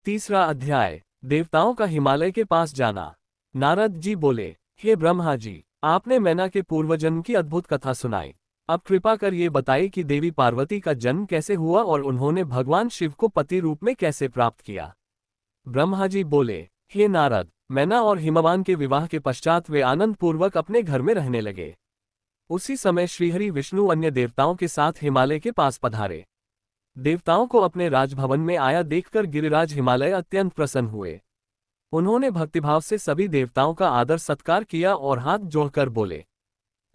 तीसरा अध्याय, देवताओं का हिमालय के पास जाना। नारद जी बोले, हे ब्रह्मा जी, आपने मैना के पूर्वजन्म की अद्भुत कथा सुनाई। अब कृपा कर ये बताइए कि देवी पार्वती का जन्म कैसे हुआ और उन्होंने भगवान शिव को पति रूप में कैसे प्राप्त किया। ब्रह्मा जी बोले, हे नारद, मैना और हिमवान के विवाह के पश्चात वे आनंद पूर्वक अपने घर में रहने लगे। उसी समय श्रीहरि विष्णु अन्य देवताओं के साथ हिमालय के पास पधारे। देवताओं को अपने राजभवन में आया देखकर गिरिराज हिमालय अत्यंत प्रसन्न हुए। उन्होंने भक्तिभाव से सभी देवताओं का आदर सत्कार किया और हाथ जोड़कर बोले,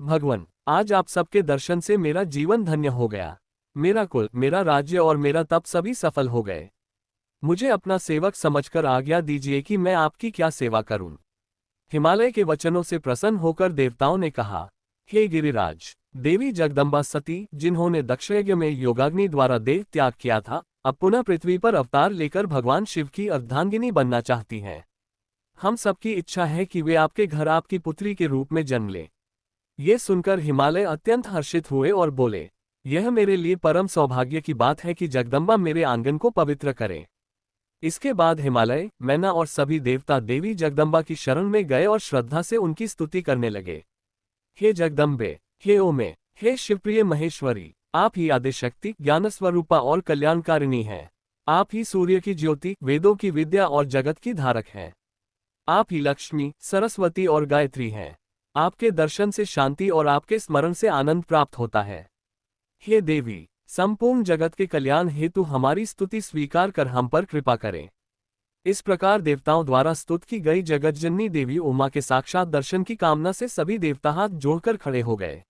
भगवान, आज आप सबके दर्शन से मेरा जीवन धन्य हो गया। मेरा कुल, मेरा राज्य और मेरा तप सभी सफल हो गए। मुझे अपना सेवक समझकर आज्ञा दीजिए कि मैं आपकी क्या सेवा करूं। हिमालय के वचनों से प्रसन्न होकर देवताओं ने कहा, हे गिरिराज, देवी जगदम्बा सती, जिन्होंने दक्षयज्ञ में योगाग्नि द्वारा देह त्याग किया था, अब पुनः पृथ्वी पर अवतार लेकर भगवान शिव की अर्धांगिनी बनना चाहती हैं। हम सबकी इच्छा है कि वे आपके घर आपकी पुत्री के रूप में जन्म ले। ये सुनकर हिमालय अत्यंत हर्षित हुए और बोले, यह मेरे लिए परम सौभाग्य की बात है कि जगदम्बा मेरे आंगन को पवित्र करे। इसके बाद हिमालय, मैना और सभी देवता देवी जगदम्बा की शरण में गए और श्रद्धा से उनकी स्तुति करने लगे। हे जगदम्बे, हे ओमे, हे शिवप्रिय महेश्वरी, आप ही आदिशक्ति, ज्ञानस्वरूपा और कल्याणकारिणी हैं। आप ही सूर्य की ज्योति, वेदों की विद्या और जगत की धारक हैं। आप ही लक्ष्मी, सरस्वती और गायत्री हैं। आपके दर्शन से शांति और आपके स्मरण से आनंद प्राप्त होता है। हे देवी, संपूर्ण जगत के कल्याण हेतु हमारी स्तुति स्वीकार कर हम पर कृपा करें। इस प्रकार देवताओं द्वारा स्तुत की गई जगतजननी देवी उमा के साक्षात दर्शन की कामना से सभी देवता हाथ जोड़कर खड़े हो गए।